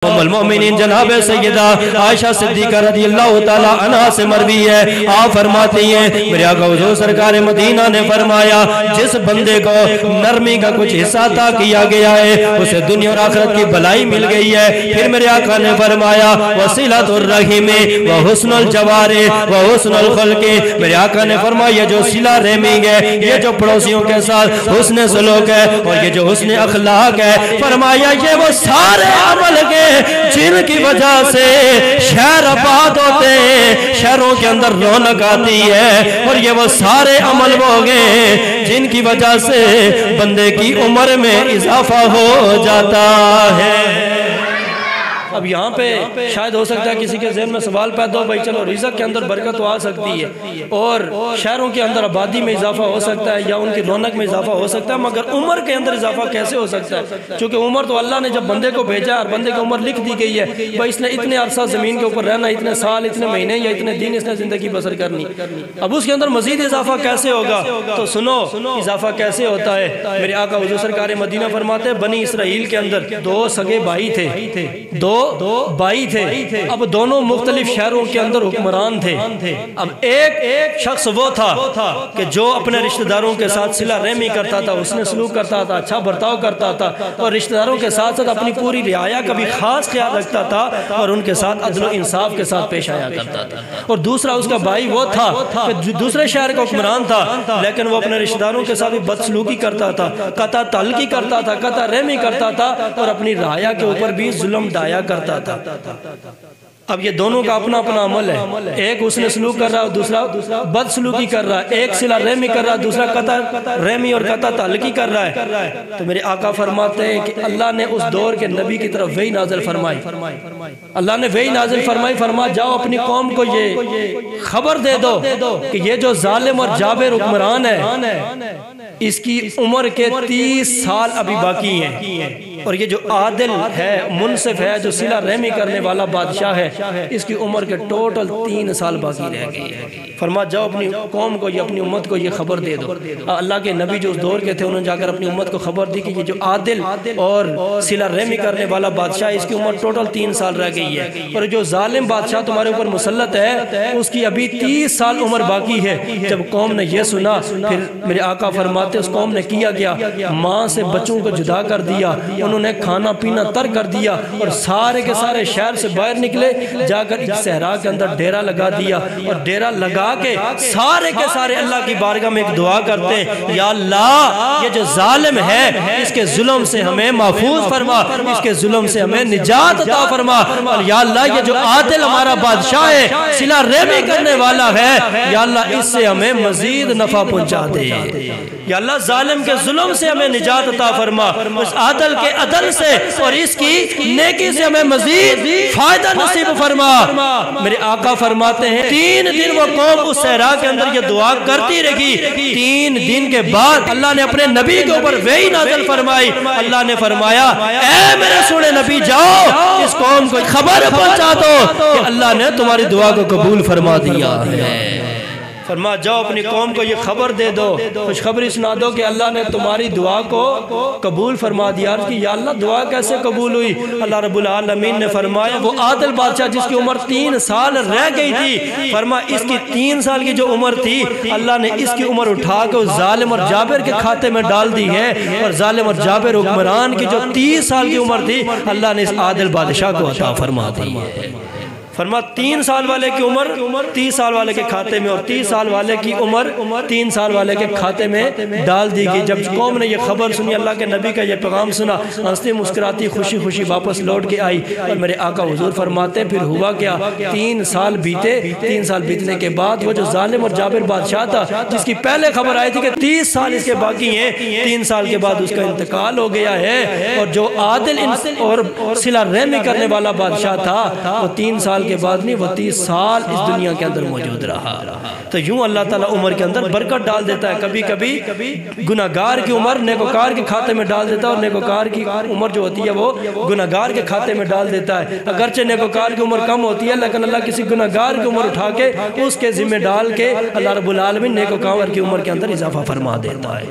المؤمنین جناب سیدہ عائشہ صدیقہ رضی اللہ تعالیٰ عنہ سے مروی ہے، آپ فرماتی ہیں میرے آقا حضور سرکار مدینہ نے فرمایا جس بندے کو نرمی کا کچھ حصہ عطا کیا گیا ہے اسے دنیا اور آخرت کی بھلائی مل گئی ہے۔ پھر میرے آقا نے فرمایا وصلۃ الرحم وحسن الجوار وحسن الخلق، میرے آقا نے فرمایا جو صلہ رحمی ہے، یہ جو پڑوسیوں کے ساتھ حسن سلوک ہے اور یہ جو حسن اخلاق ہے، فرمایا یہ وہ سارے عمل کے جن کی وجہ سے شہر آباد ہوتے ہیں، شہروں کے اندر رونق آتی ہے، اور یہ وہ سارے عمل ہو گئے جن کی وجہ سے بندے کی عمر میں اضافہ ہو جاتا ہے۔ اب یہاں پہ شاید ہو سکتا ہے کسی کے ذہن میں سوال پیدا ہو، بھائی چلو رزق کے اندر برکت تو آ سکتی ہے اور شہروں کے اندر آبادی میں اضافہ ہو سکتا ہے یا ان کی رونق میں اضافہ ہو سکتا ہے، مگر عمر کے اندر اضافہ کیسے ہو سکتا ہے؟ چونکہ عمر تو اللہ نے جب بندے کو بھیجا اور بندے کی عمر لکھ دی گئی ہے، بھائی اس نے اتنے عرصہ زمین کے اوپر رہنا، اتنے سال، اتنے مہینے یا اتنے دن اس نے زندگی بسر کرنی، اب اس کے اندر مزید اضافہ کیسے ہوگا؟ تو سنو اضافہ کیسے ہوتا ہے۔ میرے آقا حضور سرکار مدینہ فرماتے ہیں بنی اسرائیل کے اندر دو سگے بھائی تھے، دو بھائی تھے، اب دونوں مختلف شہروں کے اندر حکمران تھے۔ اب ایک شخص وہ تھا کہ جو اپنے رشتہ داروں کے ساتھ صلہ رحمی کرتا تھا، اس نے سلوک کرتا تھا، اچھا برتاؤ کرتا تھا، اور رشتہ داروں کے ساتھ ساتھ اپنی پوری رعایا کا بھی خاص خیال رکھتا تھا اور ان کے ساتھ عدل و انصاف کے ساتھ پیش آیا کرتا تھا۔ اور دوسرا اس کا بھائی وہ تھا کہ دوسرے شہر کا حکمران تھا، لیکن وہ اپنے رشتہ داروں کے ساتھ بھی بدسلوکی کرتا تھا، قطع تعلقی کرتا تھا، قطع رحمی کرتا تھا، اور اپنی رعایا کے اوپر بھی ظلم ڈایا کرتا تھا۔ اب یہ دونوں کا اپنا اپنا عمل ہے، ایک اس نے سلوک کر رہا ہے، دوسرا بد سلوکی کر رہا ہے، ایک صلہ رحمی کر رہا ہے، دوسرا قطع رحمی اور قطع تعلقی کر رہا ہے۔ تو میرے آقا فرماتے ہیں کہ اللہ نے اس دور کے نبی کی طرف وحی نازل فرمائی، اللہ نے وحی نازل فرمائی، فرمایا جاؤ اپنی قوم کو یہ خبر دے دو کہ یہ جو ظالم اور جابر حکمران ہے اس کی عمر کے 30 سال ابھی باقی ہیں، اور یہ جو عادل ہے، منصف ہے، جو صلہ رحمی کرنے والا بادشاہ ہے، اس کی عمر کے ٹوٹل 3 سال باقی رہ گئی ہے۔ فرمایا جاؤ اپنی قوم کو یہ اپنی امت کو یہ خبر دے دو۔ اللہ کے نبی جو اس دور کے تھے انہوں نے جا کر اپنی امت کو خبر دی کہ یہ جو عادل اور صلہ رحمی کرنے والا بادشاہ اس کی عمر ٹوٹل 3 سال رہ گئی ہے، اور جو ظالم بادشاہ تمہارے اوپر مسلط ہے اس کی ابھی 30 سال عمر باقی ہے۔ جب قوم نے یہ سنا پھر میرے آقا فرماتے اس قوم نے کیا گیا، ماں سے بچوں کو جدا کر دیا، انہوں نے کھانا پینا ترک کر دیا، اور سارے کے سارے شہر سے باہر نکلے، جا کر ایک صحرا کے اندر ڈیرا لگا دیا، اور ڈیرا لگا کے سارے کے سارے اللہ کی بارگاہ میں ایک دعا کرتے ہیں، یا اللہ یہ جو ظالم ہے اس کے ظلم سے ہمیں محفوظ فرما، اس کے ظلم سے ہمیں نجات عطا فرما، اور یا اللہ یہ جو عادل ہمارا بادشاہ ہے، صلہ رحمی کرنے والا ہے، یا اللہ اس سے ہمیں مزید نفع پہنچا دے، یا اللہ ظالم کے ظلم سے ہمیں نجات عطا فرما، اس عادل کے عدل سے اور اس کی نیکی سے ہمیں مزید فائدہ نصیب فرما۔ میرے آقا فرماتے ہیں 3 دن وہ قوم اس صحرا کے اندر یہ دعا کرتی رہی، 3 دن کے بعد اللہ نے اپنے نبی کے اوپر وحی نازل فرمائی، اللہ نے فرمایا اے میرے سونے نبی جاؤ اس قوم کو خبر پہنچا دو کہ اللہ نے تمہاری دعا کو قبول فرما دیا ہے۔ فرما جاؤ اپنی قوم کو یہ خبر دے دو، خوشخبری سنا دو کہ اللہ نے تمہاری دعا کو قبول فرما دیا۔ عرض کی یا اللہ دعا کیسے قبول ہوئی؟ اللہ رب العالمین نے فرمایا وہ عادل بادشاہ جس کی عمر 3 سال رہ گئی تھی، فرما اس کی 3 سال کی جو عمر تھی اللہ نے اس کی عمر اٹھا کے اس ظالم اور جابر کے کھاتے میں ڈال دی ہے، اور ظالم اور جابر حکمران کی جو 30 سال کی عمر تھی اللہ نے اس عادل بادشاہ کو عطا فرما دی ہے۔ فرما 3 سال والے کی عمر 30 سال والے کے کھاتے میں، اور 30 سال والے کی عمر 3 سال والے کے کھاتے میں ڈال دی گئی۔ جب قوم نے یہ خبر سنی، اللہ کے نبی کا یہ پیغام سنا، ہنستی مسکراتی خوشی خوشی واپس لوٹ کے آئی، اور میرے آقا حضور فرماتے پھر ہوا کیا، 3 سال بیتے، 3 سال بیتنے کے بعد وہ جو ظالم اور جابر بادشاہ تھا جس کی پہلے خبر آئی تھی کہ 30 سال اس کے باقی ہیں، 3 سال کے بعد اس کا انتقال ہو گیا ہے، اور جو عادل اور صلہ رحمی کرنے والا بادشاہ تھا وہ 3 سال کے بعد نہیں، وہ 30 سال اس دنیا کے اندر موجود رہا۔ تو یوں اللہ تعالیٰ عمر کے اندر برکت ڈال دیتا ہے، کبھی کبھی گناہگار کی عمر نیکوکار کے کھاتے میں ڈال دیتا ہے، اور نیکوکار کی عمر جو ہوتی ہے وہ گناہگار کے کھاتے میں ڈال دیتا ہے۔ اگرچہ نیکوکار کی عمر کم ہوتی ہے لیکن اللہ کسی گناہگار کی عمر اٹھا کے اس کے ذمہ ڈال کے اللہ رب العالمین نیکوکار کی عمر کے اندر اضافہ فرما دیتا ہے۔